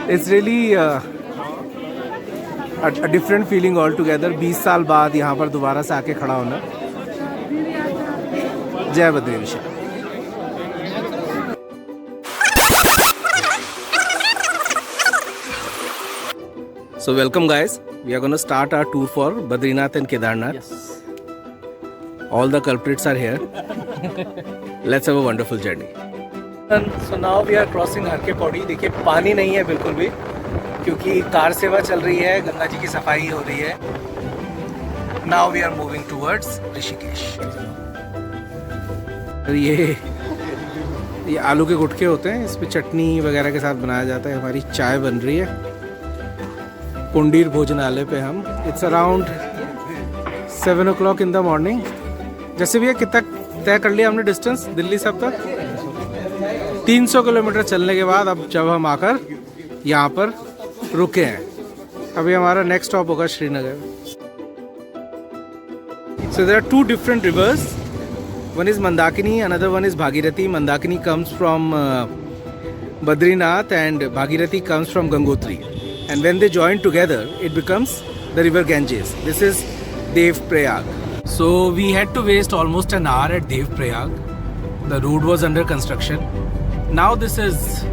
It's really a different feeling altogether. 20 साल बाद यहाँ पर दोबारा से आके खड़ा होना. जय Badri Vishal. So welcome guys. We are going to start our tour for Badrinath and Kedarnath. Yes. All the culprits are here. Let's have a wonderful journey. So now we are crossing हर के पौड़ी. देखिए पानी नहीं है बिल्कुल भी, क्योंकि कार सेवा चल रही है, गंगा जी की सफाई हो रही है. Now we are moving towards Rishikesh. ये आलू के गुटके होते हैं, इस पे चटनी वगैरह के साथ बनाया जाता है. हमारी चाय बन रही है पुंडीर भोजनालय पे हम. It's around 7 o'clock in the morning. जैसे भैया कितना तय कर लिया हमने डिस्टेंस दिल्ली से अब तक? 300 किलोमीटर चलने के बाद अब जब हम आकर यहाँ पर रुके हैं, अभी हमारा नेक्स्ट स्टॉप होगा Srinagar. So there are two different rivers. One is Mandakini, another one is Bhagirathi. Mandakini comes from Badrinath and Bhagirathi comes from Gangotri. And when they join together, it becomes the river Ganges. This is Dev Prayag. So we had to waste almost an hour at Dev Prayag. The road was under construction. Now this is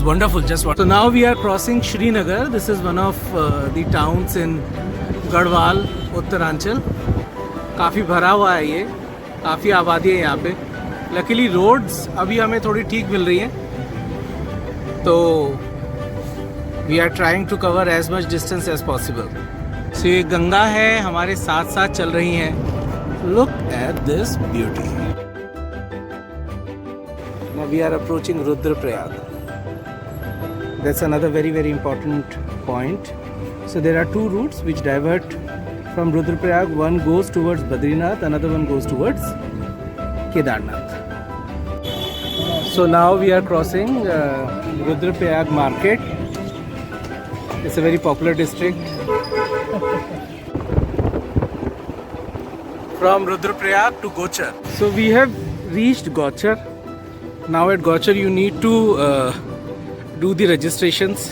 wonderful. Just what. So now we are crossing Srinagar. This is one of the towns in Garhwal, Uttaranchal. काफ़ी भरा हुआ है ये, काफ़ी आबादी है यहाँ पे. लकीली रोड्स अभी हमें थोड़ी ठीक मिल रही हैं, तो we are trying to cover as much distance as possible. So ये गंगा है, हमारे साथ साथ चल रही हैं. Look at this beauty. Now we are approaching Rudraprayag. That's another very very important point. So there are two routes which divert from Rudraprayag. One goes towards Badrinath, another one goes towards Kedarnath. So now we are crossing Rudraprayag market. It's a very popular district. From Rudraprayag to Gochar. So we have reached Gochar. Now at Gochar you need to do the registrations.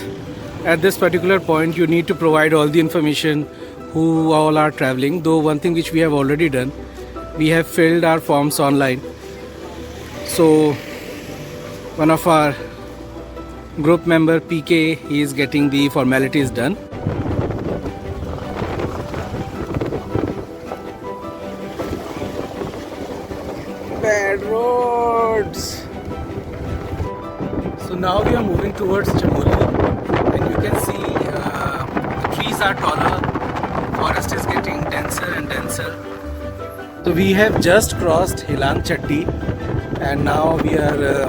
At this particular point you need to provide all the information who all are traveling. Though one thing which we have already done, we have filled our forms online. So one of our group member PK, he is getting the formalities done. Bad roads. So now we are moving towards Chamoli, and you can see the trees are taller. Forest is getting denser and denser. So we have just crossed Hilang Chatti and now we are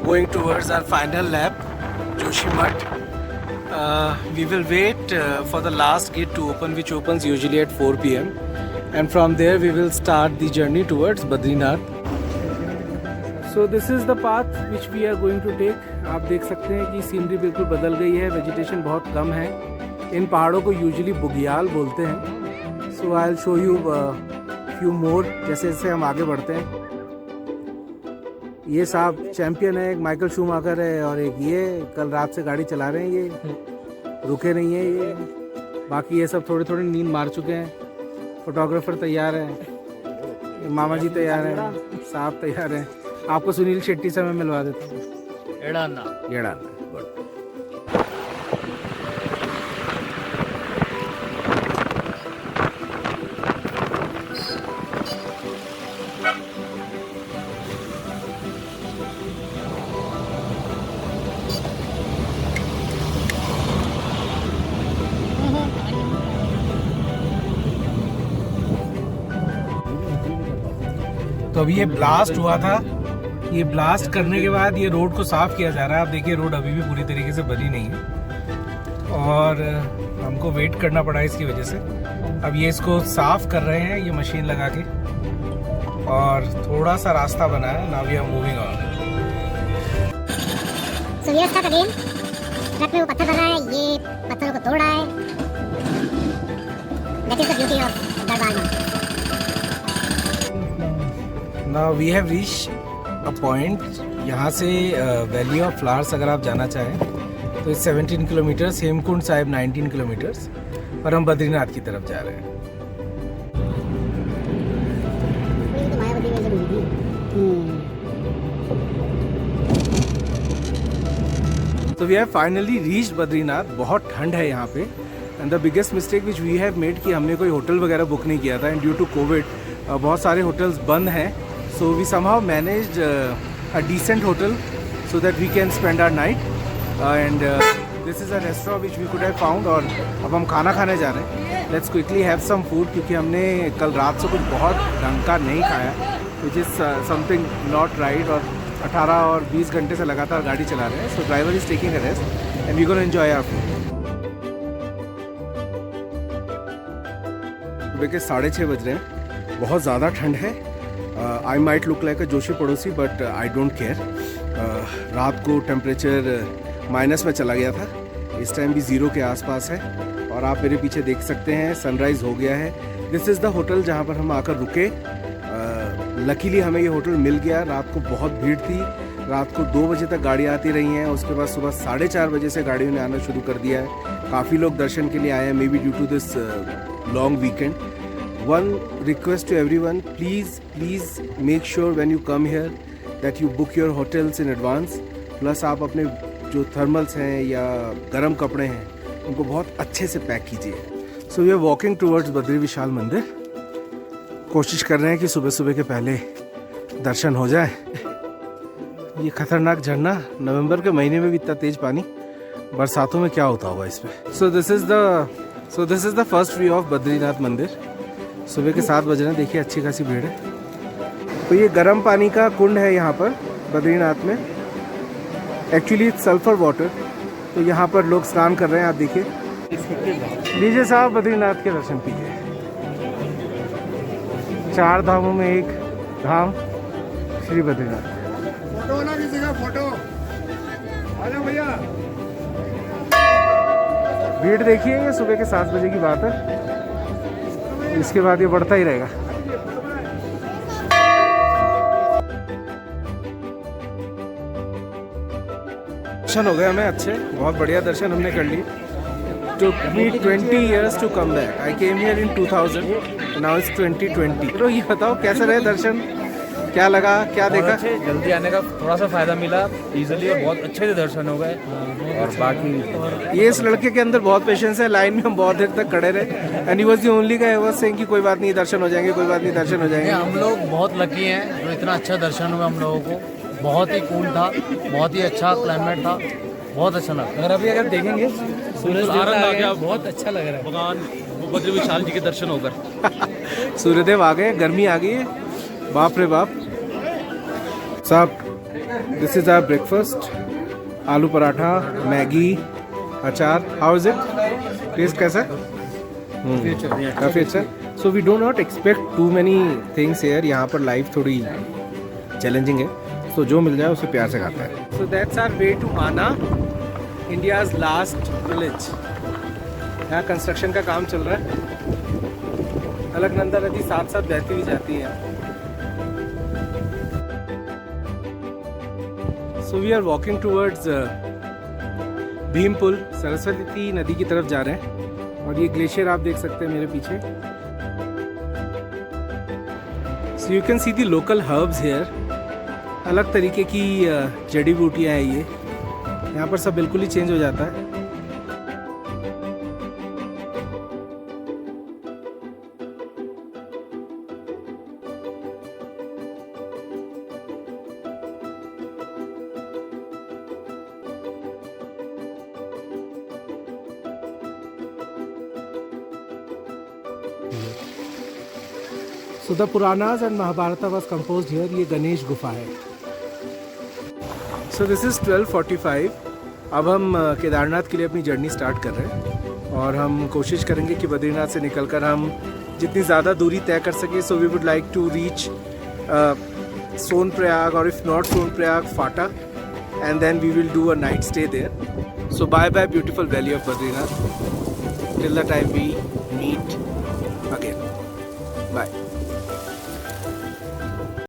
going towards our final lap, Joshimath. We will wait for the last gate to open, which opens usually at 4 PM, and from there we will start the journey towards Badrinath. So this is the path which we are going to take. आप देख सकते हैं कि scenery बिल्कुल बदल गई है, vegetation बहुत कम है. इन पहाड़ों को यूजुअली बुग्याल बोलते हैं. So I will show you few more जैसे जैसे हम आगे बढ़ते हैं. ये साहब चैंपियन है, एक माइकल शूमाकर है और एक ये कल रात से गाड़ी चला रहे हैं. ये रुके नहीं है ये. बाकी ये सब थोड़े थोड़े नींद मार चुके हैं. फोटोग्राफर तैयार है, मामा जी तैयार हैं, साहब तैयार हैं. आपको सुनील शेट्टी से मैं मिलवा देता हूँ. एड़ाना गुड. तो अभी ये ब्लास्ट हुआ था. ये ब्लास्ट करने के बाद ये रोड को साफ किया जा रहा है. आप देखिए रोड अभी भी पूरी तरीके से बनी नहीं है और हमको वेट करना पड़ा इसकी वजह से. अब ये इसको साफ कर रहे हैं ये मशीन लगा के और थोड़ा सा रास्ता बना है. Now we are moving on. So ये स्टार्ट अगेन. ट्रक में वो पत्थर भर रहा है, ये पत्थरों को तोड़ रहा है. That is the beauty of Garhwal. Now we have reached a point यहाँ से वैली ऑफ फ्लावर्स अगर आप जाना चाहें तो 17 किलोमीटर्स, हेमकुंड साहिब 19 किलोमीटर्स, और हम बद्रीनाथ की तरफ जा रहे हैं. ये तो मायावती में जब हुई थी. So we have finally reached Badrinath. बहुत ठंड है यहाँ पे. And the biggest mistake which we have made कि हमने कोई होटल वगैरह बुक नहीं किया था. एंड ड्यू टू कोविड बहुत सारे होटल्स बंद हैं. So we somehow managed a decent hotel so that we can spend our night. And this is a restaurant which we could have found. और अब हम खाना खाने जा रहे हैं. Let's quickly have some food, क्योंकि हमने कल रात से कुछ बहुत ढंग का नहीं खाया, which is something not right. और 18 और 20 घंटे से लगातार गाड़ी चला रहे हैं. So driver is taking a rest and we gonna enjoy our food. सुबह के 6:30 बज रहे हैं. बहुत ज़्यादा ठंड है. आई माइट लुक लाइक अ जोशी पड़ोसी, बट आई डोंट केयर. रात को टेम्परेचर माइनस में चला गया था. इस टाइम भी 0 के आसपास है. और आप मेरे पीछे देख सकते हैं सनराइज़ हो गया है. दिस इज़ द होटल जहाँ पर हम आकर रुके. लकीली हमें ये होटल मिल गया. रात को बहुत भीड़ थी. रात को 2 बजे तक गाड़ी आती रही हैं. उसके बाद सुबह 4:30 बजे से गाड़ियों ने आना शुरू कर दिया है. काफ़ी लोग दर्शन के लिए आए हैं, maybe due to this long weekend. One request to everyone, please make sure when you come here that you book your hotels in advance. Plus आप अपने जो थर्मल्स हैं या गर्म कपड़े हैं उनको बहुत अच्छे से पैक कीजिए. So we are walking towards Badri Vishal मंदिर. कोशिश कर रहे हैं कि सुबह सुबह के पहले दर्शन हो जाए. ये खतरनाक झरना, नवंबर के महीने में भी इतना तेज पानी, बरसातों में क्या होता होगा इसमें. So this is the first view of Badrinath मंदिर. सुबह के 7 बज रहे हैं. देखिए अच्छी खासी भीड़ है. तो ये गर्म पानी का कुंड है यहाँ पर बद्रीनाथ में. Actually sulphur water. तो यहाँ पर लोग स्नान कर रहे हैं. आप देखिए. लीजिए साहब, बद्रीनाथ के दर्शन कीजिए. 4 धामों में एक धाम श्री बद्रीनाथ. फोटो ना किसी का फोटो. आ जाओ भैया. भीड़ देखिए. ये सुबह के 7 बजे की बात है. इसके बाद ये बढ़ता ही रहेगा. दर्शन हो गए हमें अच्छे. बहुत बढ़िया दर्शन हमने कर लिए. took me 20 years to come back. I came here in 2000. Now it's 2020. तो ये बताओ कैसे रहे दर्शन, क्या लगा, क्या देखा? जल्दी आने का थोड़ा सा फायदा मिला. इजीली और बहुत अच्छे से दर्शन हो गए. और बाकी ये इस लड़के के अंदर बहुत पेशेंस है. लाइन में हम बहुत देर तक खड़े रहे. And he was the only guy who was saying कि कोई बात नहीं, दर्शन हो जाएंगे, कोई बात नहीं, दर्शन हो जाएंगे. हम लोग बहुत लकी हैं जो इतना अच्छा दर्शन हुआ हम लोगों को. बहुत ही कूल था, बहुत ही अच्छा क्लाइमेट था, बहुत अच्छा लगा. अगर देखेंगे सूरज आनंद आ गया, बहुत अच्छा लग रहा है. भगवान बद्री विशाल जी के दर्शन होकर सूर्यदेव आ गए. गर्मी आ गई है. बाप रे बाप. साहब, this is our breakfast. Aloo paratha, Maggi, achar. How is it? Taste कैसा? काफ़ी अच्छा. So we do not expect too many things here. यहाँ पर लाइफ थोड़ी चैलेंजिंग है. तो जो मिल जाए उसे प्यार से खाता है. So that's our way to Mana, India's last village. यहाँ कंस्ट्रक्शन का काम चल रहा है. अलकनंदा नदी साथ साथ बहती हुई जाती है. So we are walking towards Bhimpul. Saraswati नदी की तरफ जा रहे हैं. और ये ग्लेशियर आप देख सकते हैं मेरे पीछे. So you can see the local herbs here. अलग तरीके की जड़ी बूटियाँ हैं ये. यहाँ पर सब बिल्कुल ही चेंज हो जाता है. So the Puranas and Mahabharata was composed here. ये गणेश गुफा है. So this is 12:45. अब हम केदारनाथ के लिए अपनी जर्नी स्टार्ट कर रहे हैं. और हम कोशिश करेंगे कि बद्रीनाथ से निकलकर हम जितनी ज़्यादा दूरी तय कर सकें. So we would like to reach Sonprayag, और if not Sonprayag, Phata. And then we will do a night stay there. So bye bye beautiful valley of Badrinath. Till the time we